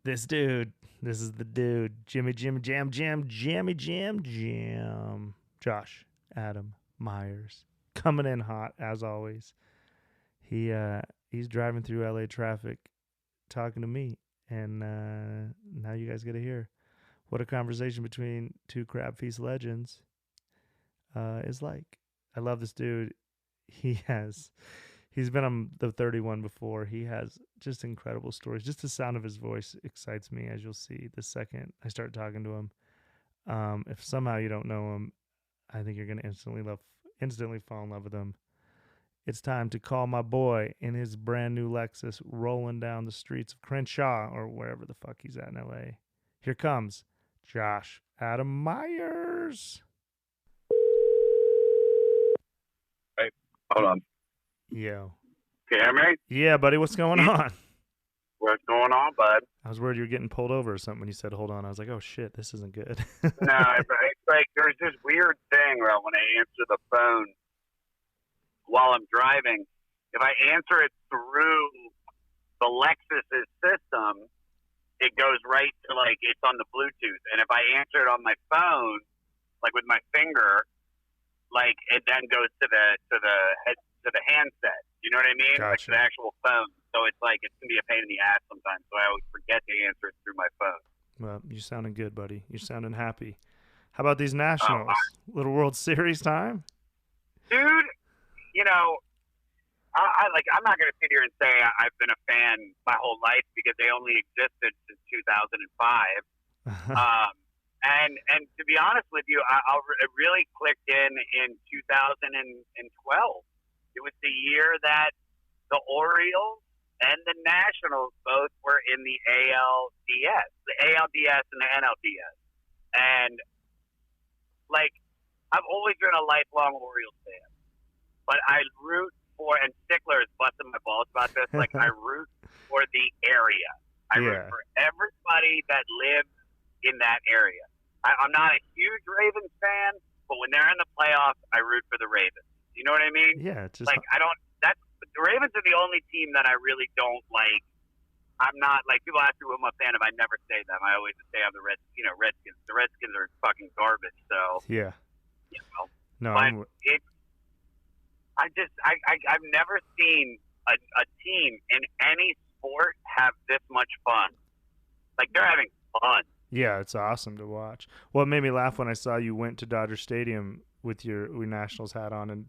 This dude. This is the dude. Jimmy Jam Jam Jam Jammy Jam Jam. Josh Adam Meyers. Coming in hot as always. He's driving through LA traffic talking to me. And now you guys get to hear what a conversation between two Crab Feast legends is like. I love this dude. He's been on the 31 before. He has just incredible stories. Just the sound of his voice excites me, as you'll see the second I start talking to him. If somehow you don't know him, I think you're gonna instantly fall in love with him. It's time to call my boy in his brand new Lexus rolling down the streets of Crenshaw or wherever the fuck he's at in LA. Here comes Josh Adam Meyers. Hey, hold on. Yo. Can you hear me? Yeah, buddy, what's going on? What's going on, bud? I was worried you were getting pulled over or something when you said hold on. I was like, oh shit, this isn't good. No, it's like there's this weird thing where when I answer the phone while I'm driving, if I answer it through the Lexus's system, it goes right to it's on the Bluetooth. And if I answer it on my phone, like with my finger, it then goes to the handset. You know what I mean? Gotcha. Like the actual phone. So it's it's gonna be a pain in the ass sometimes. So I always forget to answer it through my phone. Well, you're sounding good, buddy. You're sounding happy. How about these Nationals? Little World Series time? Dude, I'm not gonna sit here and say I've been a fan my whole life because they only existed since 2005. And to be honest with you, it really clicked in 2012. It was the year that the Orioles and the Nationals both were in the ALDS and the NLDS. And I've always been a lifelong Orioles fan, but I root for, and Stickler is busting my balls about this, I root for the area. I root for everybody that lives in that area. I'm not a huge Ravens fan, but when they're in the playoffs, I root for the Ravens. You know what I mean? Yeah, it's just the Ravens are the only team that I really don't like. I'm not people ask me who I'm a fan of. I never say them. I always say I'm the Redskins. The Redskins are fucking garbage. So yeah, no, but I've never seen a team in any sport have this much fun. They're having fun. Yeah, it's awesome to watch. Well, it made me laugh when I saw you went to Dodger Stadium with your Nationals hat on, and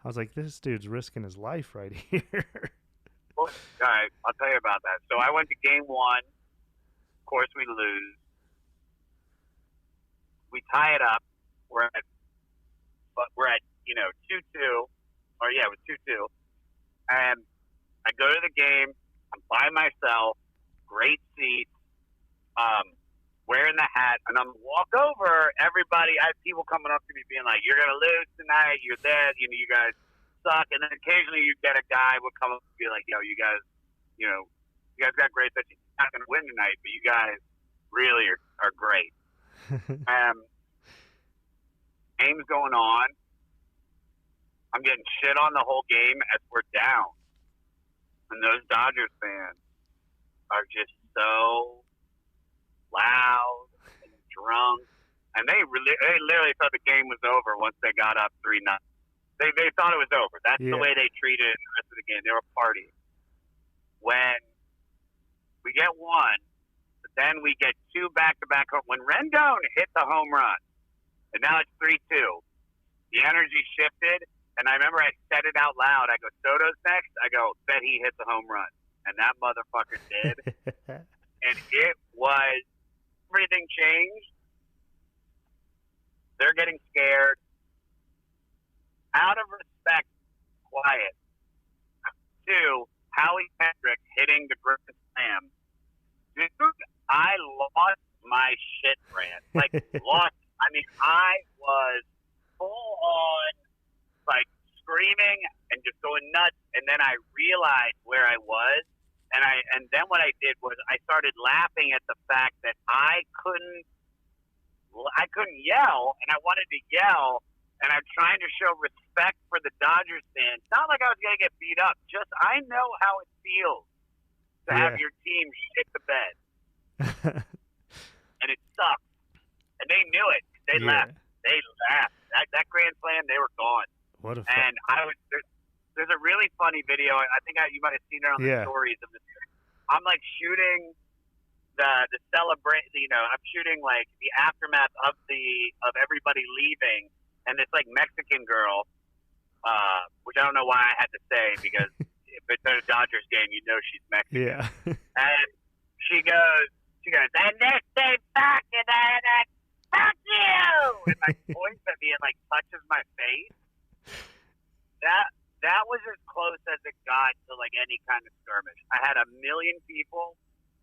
I was like, this dude's risking his life right here. Well, all right, I'll tell you about that. So I went to game one. Of course, we lose. We tie it up. We're at 2-2. Or yeah, it was 2-2. And I go to the game. I'm by myself. Great seats. Wearing the hat, and I'm walk over. Everybody, I have people coming up to me being like, "You're gonna lose tonight. You're dead. You guys suck." And then occasionally you get a guy would come up and be like, "Yo, you guys got great pitching. You're not gonna win tonight, but you guys really are great." Game's going on. I'm getting shit on the whole game as we're down, and those Dodgers fans are just so loud and drunk, and they literally thought the game was over once they got up 3-0. They thought it was over. That's the way they treated it the rest of the game. They were partying. When we get one, but then we get two back-to-back home. When Rendon hit the home run, and now it's 3-2, the energy shifted, and I remember I said it out loud. I go, Soto's next. I go, bet he hits a home run. And that motherfucker did. And it was, everything changed. They're getting scared. Out of respect, quiet. 2, Howie Kendrick hitting the grand slam. Dude, I lost my shit, Brandt. Lost. I mean, I was full on, screaming and just going nuts. And then I realized where I was. And then what I did was I started laughing at the fact that I couldn't yell, and I wanted to yell, and I'm trying to show respect for the Dodgers fans. Not like I was going to get beat up. Just I know how it feels to have your team shit the bed. and it sucked. And they knew it. They Yeah. left. They left. That Grand Slam, they were gone. What a And there's a really funny video. I think you might have seen it on the yeah. stories of this. I'm like shooting the celebrate. I'm shooting like the aftermath of everybody leaving, and this like Mexican girl, which I don't know why I had to say because if it's a Dodgers game, you know she's Mexican. Yeah. And she goes, and this thing back and then fuck you, and like points at me and like touches my face. That was as close as it got to like any kind of skirmish. I had a million people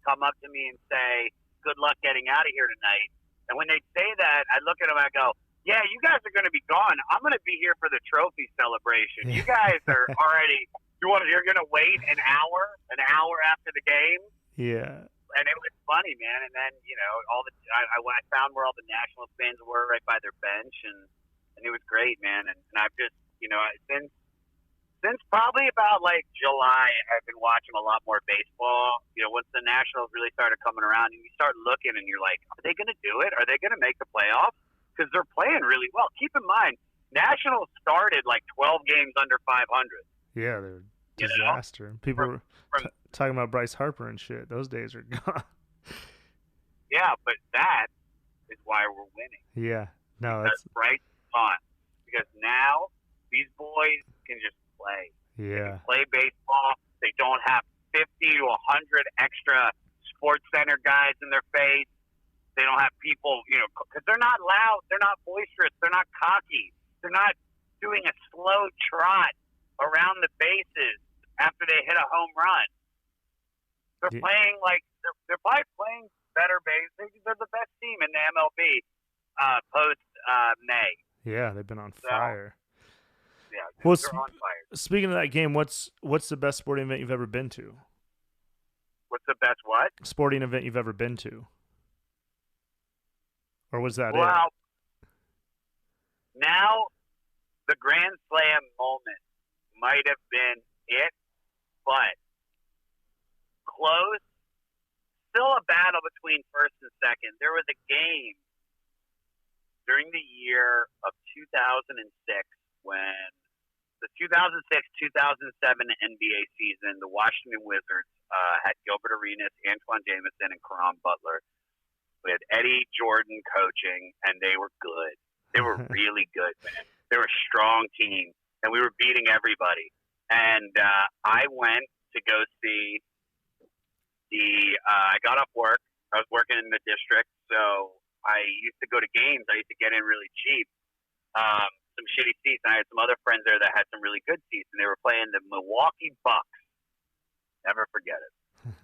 come up to me and say, "Good luck getting out of here tonight." And when they say that, I look at them and I go, "Yeah, you guys are going to be gone. I'm going to be here for the trophy celebration. You guys are already. You're going to wait an hour after the game." Yeah. And it was funny, man. And then I found where all the Nationals fans were right by their bench, and it was great, man. And I've just since probably about like July, I've been watching a lot more baseball. Once the Nationals really started coming around, and you start looking, and you're like, are they going to do it? Are they going to make the playoffs? Because they're playing really well. Keep in mind, Nationals started like 12 games under 500. Yeah, they're disaster. People were talking about Bryce Harper and shit. Those days are gone. Yeah, but that is why we're winning. Yeah. No, that's Bryce on. Because now these boys can just play. Yeah. They can play baseball. They don't have 50 to 100 extra Sports Center guys in their face. They don't have people, because they're not loud. They're not boisterous. They're not cocky. They're not doing a slow trot around the bases after they hit a home run. They're playing like they're probably playing better base. They're the best team in the MLB post May. Yeah, they've been on fire. Yeah, well, they're on fire. Speaking of that game, what's the best sporting event you've ever been to? What's the best what? Sporting event you've ever been to? Or was that Well, now the Grand Slam moment might have been it, but close. Still a battle between first and second. There was a game during the year of 2006 when the 2006-2007 NBA season, the Washington Wizards had Gilbert Arenas, Antoine Jamison, and Caron Butler. We had Eddie Jordan coaching, and they were good. They were really good, man. They were a strong team, and we were beating everybody. And I went to go see I got off work. I was working in the district, so I used to go to games. I used to get in really cheap. Some shitty seats. And I had some other friends there that had some really good seats, and they were playing the Milwaukee Bucks. Never forget it.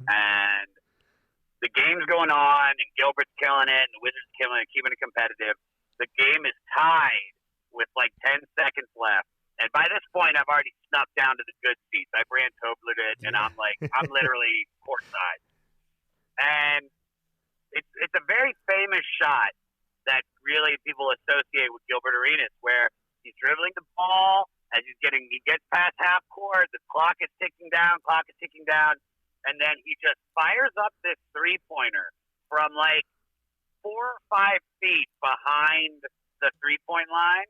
And the game's going on, and Gilbert's killing it, and the Wizards killing it, keeping it competitive. The game is tied with like 10 seconds left. And by this point, I've already snuck down to the good seats. I Brandt Tobler it, and I'm literally courtside. And it's a very famous shot that really people associate with Gilbert Arenas, where he's dribbling the ball as he gets past half court, the clock is ticking down, and then he just fires up this three-pointer from like 4 or 5 feet behind the three-point line,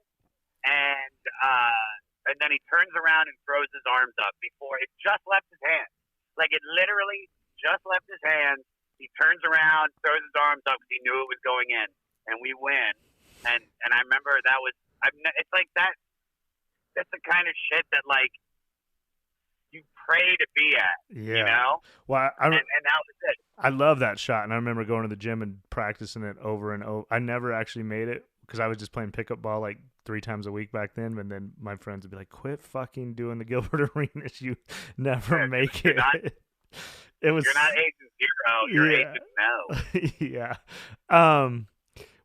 and then he turns around and throws his arms up before it just left his hand. Like it literally just left his hand. He turns around, throws his arms up because he knew it was going in, and we win. And I remember it's like that. That's the kind of shit that like you pray to be at. Yeah. You know. Well, and that was it. I love that shot, and I remember going to the gym and practicing it over and over. I never actually made it because I was just playing pickup ball like 3 times a week back then. But then my friends would be like, "Quit fucking doing the Gilbert Arenas. You never make it." It was. You're not Agent 0. You're Agent No. Yeah.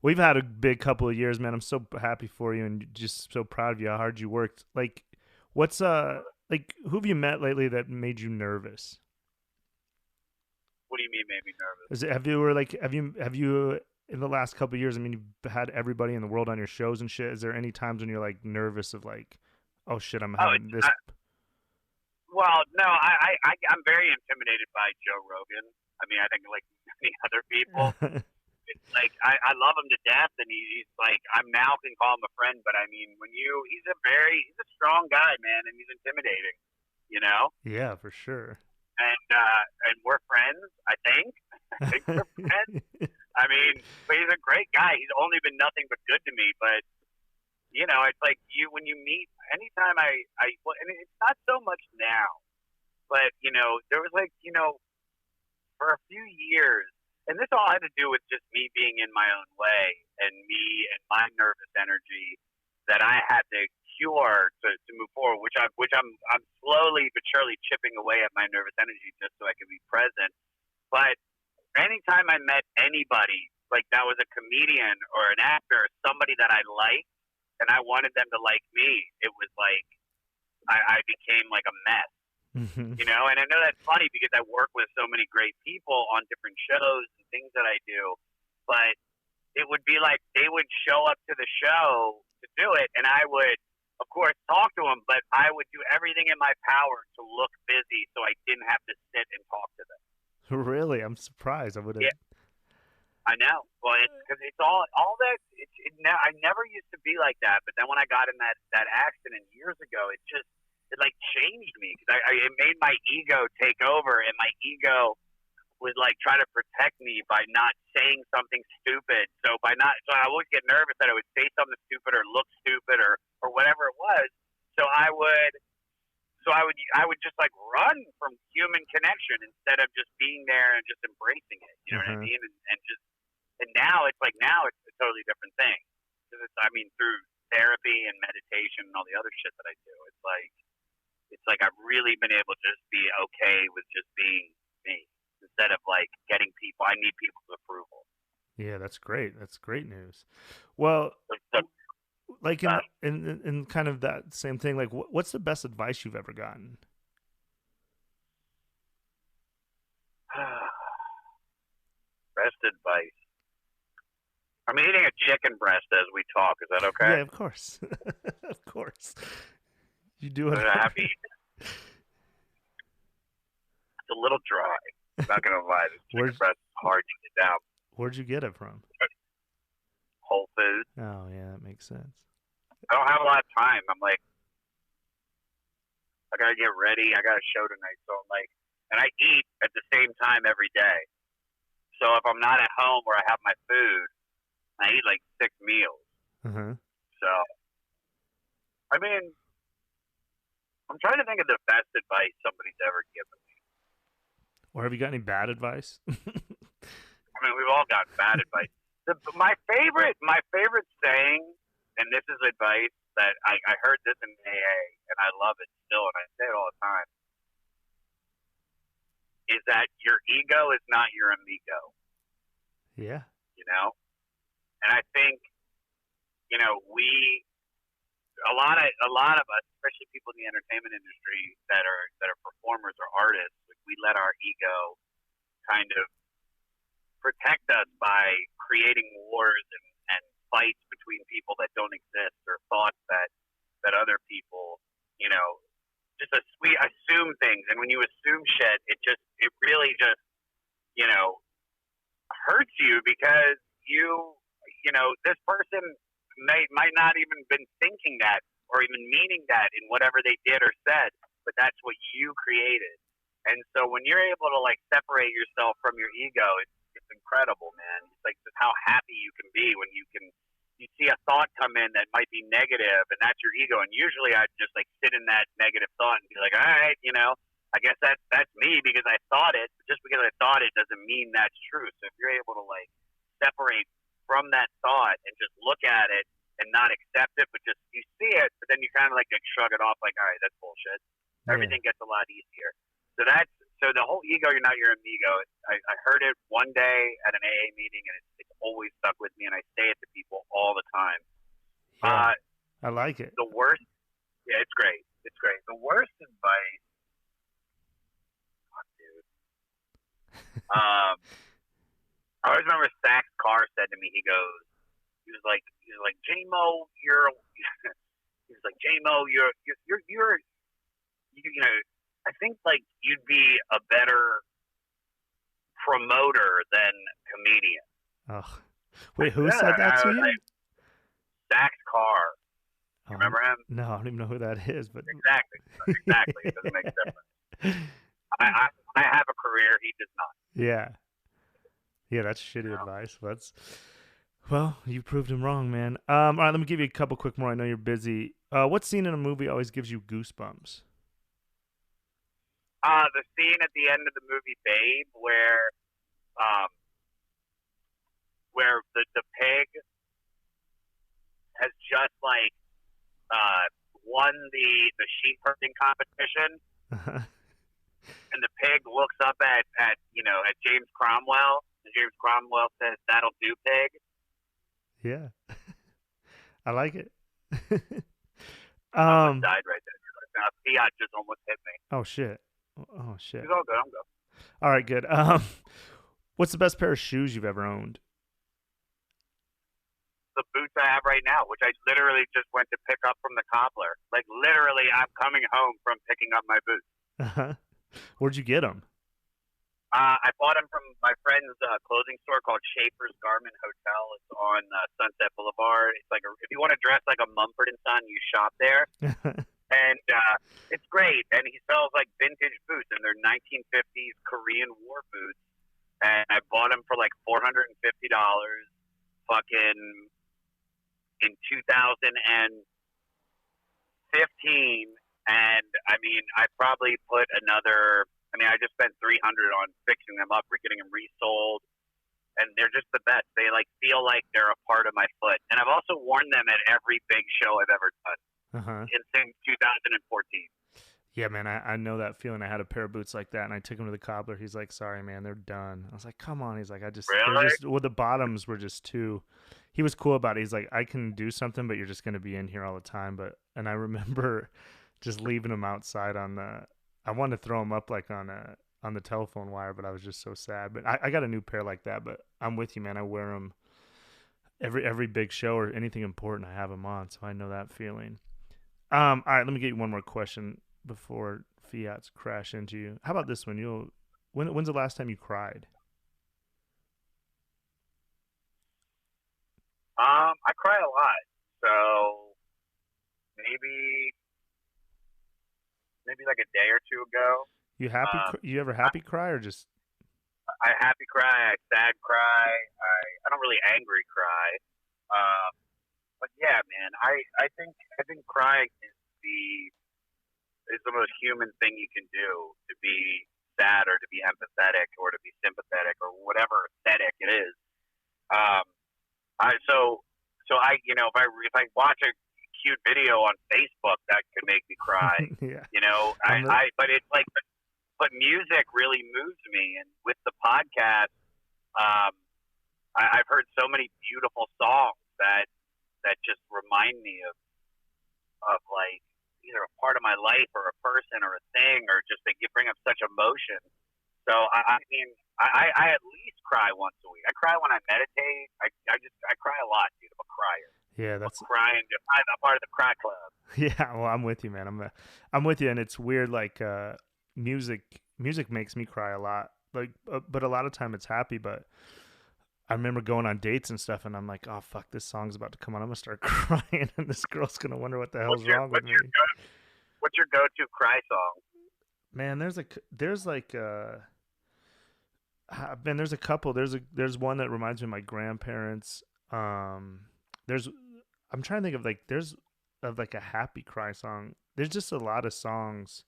We've had a big couple of years, man. I'm so happy for you and just so proud of you how hard you worked. Like, what's like who have you met lately that made you nervous? What do you mean made me nervous? Have you in the last couple of years, I mean, you've had everybody in the world on your shows and shit. Is there any times when you're like nervous of like, oh shit, I'm having this? Well, no, I'm very intimidated by Joe Rogan. I mean, I think like many other people, it's like I love him to death, and he's like I'm now can call him a friend, but I mean he's a strong guy, man, and he's intimidating, you know. Yeah, for sure. And we're friends. I think. I think we're friends. I mean, but he's a great guy. He's only been nothing but good to me. But you know, it's like when you meet. Anytime well, and it's not so much now, but you know, there was like for a few years, and this all had to do with just me being in my own way and me and my nervous energy that I had to cure to move forward, which I'm slowly but surely chipping away at my nervous energy just so I can be present. But anytime I met anybody like that was a comedian or an actor, somebody that I liked, and I wanted them to like me, it was like I became like a mess. You know, and I know that's funny because I work with so many great people on different shows and things that I do, but it would be like they would show up to the show to do it, and I would, of course, talk to them, but I would do everything in my power to look busy so I didn't have to sit and talk to them. Really? I'm surprised. I would have. Yeah, I know. Well, it's because it's all that. I never used to be like that, but then when I got in that accident years ago, it like changed me because it made my ego take over, and my ego would like try to protect me by not saying something stupid. So I always get nervous that I would say something stupid or look stupid or whatever it was. So I would just like run from human connection instead of just being there and just embracing it. You know what I mean? And now it's a totally different thing. Through therapy and meditation and all the other shit that I do, it's like I've really been able to just be okay with just being me instead of like getting people. I need people's approval. Yeah, that's great. That's great news. Well, like in kind of that same thing, like what's the best advice you've ever gotten? Best advice. I'm eating a chicken breast as we talk. Is that okay? Yeah, of course. Of course. You do it. Happy. It's a little dry. I'm not gonna lie. This chicken breast is hard to get down. Where'd you get it from? Whole Foods. Oh yeah, that makes sense. I don't have a lot of time. I'm like, I gotta get ready. I got a show tonight, so I'm like, and I eat at the same time every day. So if I'm not at home where I have my food, I eat like 6 meals. So, I mean, I'm trying to think of the best advice somebody's ever given me. Or have you got any bad advice? I mean, we've all got bad advice. My favorite saying, and this is advice that I heard this in AA, and I love it still, and I say it all the time, is that your ego is not your amigo. Yeah. You know? And I think, a lot of us, especially people in the entertainment industry that are performers or artists, we let our ego kind of protect us by creating wars and fights between people that don't exist or thoughts that other people, we assume things. And when you assume shit, it really just, hurts you because this person might not even been thinking that or even meaning that in whatever they did or said, but that's what you created. And so when you're able to like separate yourself from your ego, it's incredible, man. It's like just how happy you can be when you see a thought come in that might be negative, and that's your ego. And usually I'd just like sit in that negative thought and be like, all right, I guess that's me because I thought it. Just because I thought it doesn't mean that's true. So if you're able to like separate from that thought and just look at it and not accept it, but just you see it, but then you kind of like shrug it off like, all right, that's bullshit. Yeah. Everything gets a lot easier. So the whole ego, you're not your amigo. I heard it one day at an AA meeting, and it's always stuck with me, and I say it to people all the time. Yeah, I like it. The worst, yeah, it's great. It's great. The worst advice, dude. I always remember Zach Carr said to me, he was like, J-Mo, I think like you'd be a better promoter than comedian. Oh, wait, who Yeah, said that I to was you? like, Zach Carr. You Oh, remember him? no, I don't even know who that is, but Exactly. Exactly. It doesn't make a difference. I have a career. He does not. yeah, yeah, that's You shitty know? advice. That's well, you proved him wrong, man. All right, let me give you a couple quick more. I know you're busy. What scene in a movie always gives you goosebumps? The scene at the end of the movie Babe um, where the pig has just like uh, won the sheep herding competition, and the pig looks up at at James Cromwell, and James Cromwell says, "That'll do, pig." Yeah, I like it. I almost um. died right there. Fiat just almost hit me. Oh shit. Oh shit. He's all good. I'm good. All right, good. What's the best pair of shoes you've ever owned? The boots I have right now, which I literally just went to pick up from the cobbler. Like literally, I'm coming home from picking up my boots. Where'd you get them? I bought them from my friend's clothing store called Schaefer's Garment Hotel. It's on Sunset Boulevard. It's like if you want to dress like a Mumford and Son, you shop there, and it's great. And he sells like vintage boots, and they're 1950s Korean War boots. And I bought them for like $450. Fucking in 2015, and I mean, I probably put another. I mean, I just spent 300 on fixing them up, or getting them resold, and they're just the best. They like feel like they're a part of my foot, and I've also worn them at every big show I've ever done since 2014. Yeah, man, I know that feeling. I had a pair of boots like that, and I took them to the cobbler. He's like, "Sorry, man, they're done." I was like, "Come on." He's like, they're Really? just, well, the bottoms were just too." He was cool about it. He's like, "I can do something, but you're just gonna be in here all the time." And I remember just leaving them outside on the. I wanted to throw them up like on the telephone wire, but I was just so sad. But I got a new pair like that. But I'm with you, man. I wear them every big show or anything important. I have them on, so I know that feeling. All right, let me get you one more question before Fiats crash into you. How about this one? When's the last time you cried? I cry a lot, so maybe like a day or two ago. You happy? Um, You ever happy cry or just? I happy cry, I sad cry, I don't really angry cry. Um, but yeah, man, I think crying is the most human thing you can do, to be sad or to be empathetic or to be sympathetic or whatever aesthetic it is. Um, I so I if I watch a cute video on Facebook that could make me cry. Yeah. But it's like but music really moves me, and with the podcast, um, I've heard so many beautiful songs that just remind me of like either a part of my life or a person or a thing, or just they bring up such emotion. So I mean, I at least cry once a week. I cry when I meditate. I cry a lot, dude. I'm a crier. Yeah, that's I'm crying. I'm part of the cry club. yeah. Well, I'm with you, man. I'm with you, and it's weird. Like music makes me cry a lot. Like, but a lot of time it's happy. But I remember going on dates and stuff, and I'm like, oh fuck, this song's about to come on. I'm gonna start crying, and this girl's gonna wonder what the hell's wrong with me. What's your go-to cry song? Man, man, there's a couple. There's one that reminds me of my grandparents. There's I'm trying to think of like there's of like a happy cry song. There's just a lot of songs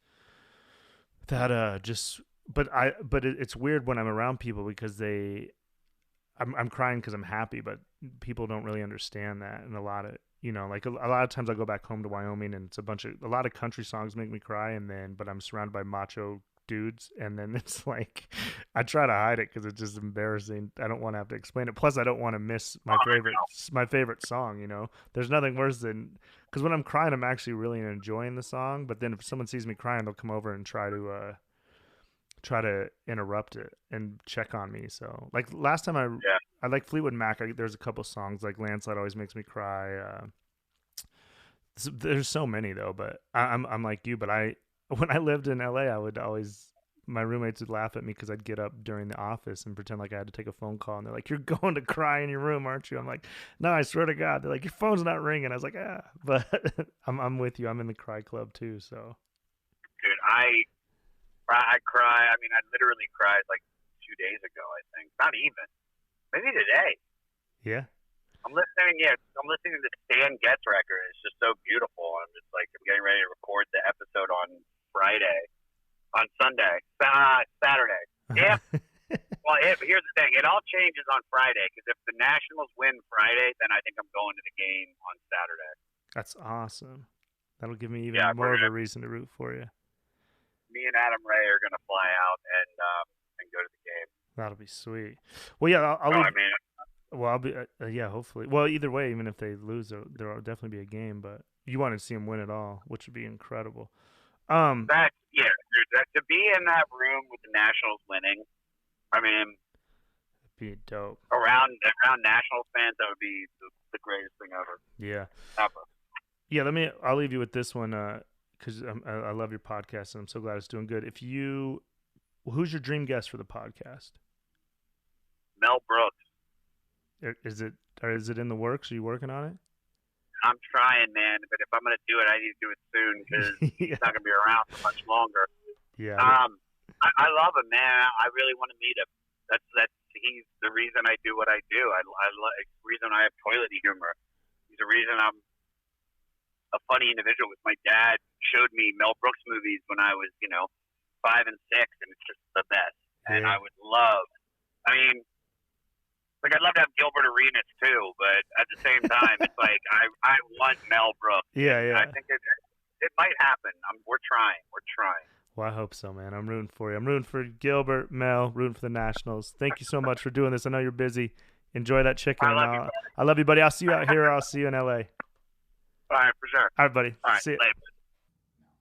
that just it's weird when I'm around people because I'm crying because I'm happy, but people don't really understand that. And a lot of like a lot of times I go back home to Wyoming and it's a lot of country songs make me cry, but I'm surrounded by macho dudes, and then it's like I try to hide it because it's just embarrassing. I don't want to have to explain it. Plus, I don't want to miss my favorite song. There's nothing worse than because when I'm crying, I'm actually really enjoying the song. But then if someone sees me crying, they'll come over and try to interrupt it and check on me. So like last time I like Fleetwood Mac. There's a couple songs like Landslide always makes me cry. There's so many though, but I'm like you. But when I lived in LA, I would always my roommates would laugh at me because I'd get up during the office and pretend like I had to take a phone call, and they're like, "You're going to cry in your room, aren't you?" I'm like, "No, I swear to God." They're like, "Your phone's not ringing." I was like, "Ah," but I'm with you. I'm in the cry club too. So Dude, I cry. I mean, I literally cried like 2 days ago. I think not even maybe today. yeah, I'm listening. Yeah, I'm listening to the Stan Getz record. It's just so beautiful. I'm just like I'm getting ready to record the episode on Sunday, Saturday. If well, here's the thing. It all changes on Friday because if the Nationals win Friday, then I think I'm going to the game on Saturday. that's awesome. That'll give me even Yeah, more of a reason to root for you. me and Adam Ray are gonna fly out and go to the game. That'll be sweet. Well, yeah, I'll leave. I mean, Well, I'll be yeah, hopefully. Well, either way, even if they lose, there'll definitely be a game. But you want to see them win it all, which would be incredible. that yeah, to be in that room with the Nationals winning. I mean, it'd be dope. Around Nationals fans, that would be the greatest thing ever. Yeah. Ever. Yeah. I'll leave you with this one because I love your podcast and I'm so glad it's doing good. Who's your dream guest for the podcast? Mel Brooks. Is it in the works? Are you working on it? I'm trying, man. But if I'm gonna do it, I need to do it soon because Yeah. he's not gonna be around for much longer. Yeah. I love him, man. I really want to meet him. He's the reason I do what I do. The reason I have toilet humor. He's the reason I'm a funny individual. With my dad showed me Mel Brooks movies when I was, 5 and 6, and it's just the best. Yeah. And I would love. I mean, like I'd love to have Gilbert Arenas too, but at the same time, it's like I want Mel Brooks. Yeah. I think it might happen. We're trying. Well, I hope so, man. I'm rooting for you. I'm rooting for Gilbert, Mel, rooting for the Nationals. Thank you so much for doing this. I know you're busy. Enjoy that chicken. I love you, buddy. I'll see you out here or I'll see you in LA. All right, for sure. All right, buddy. All right, see you. later.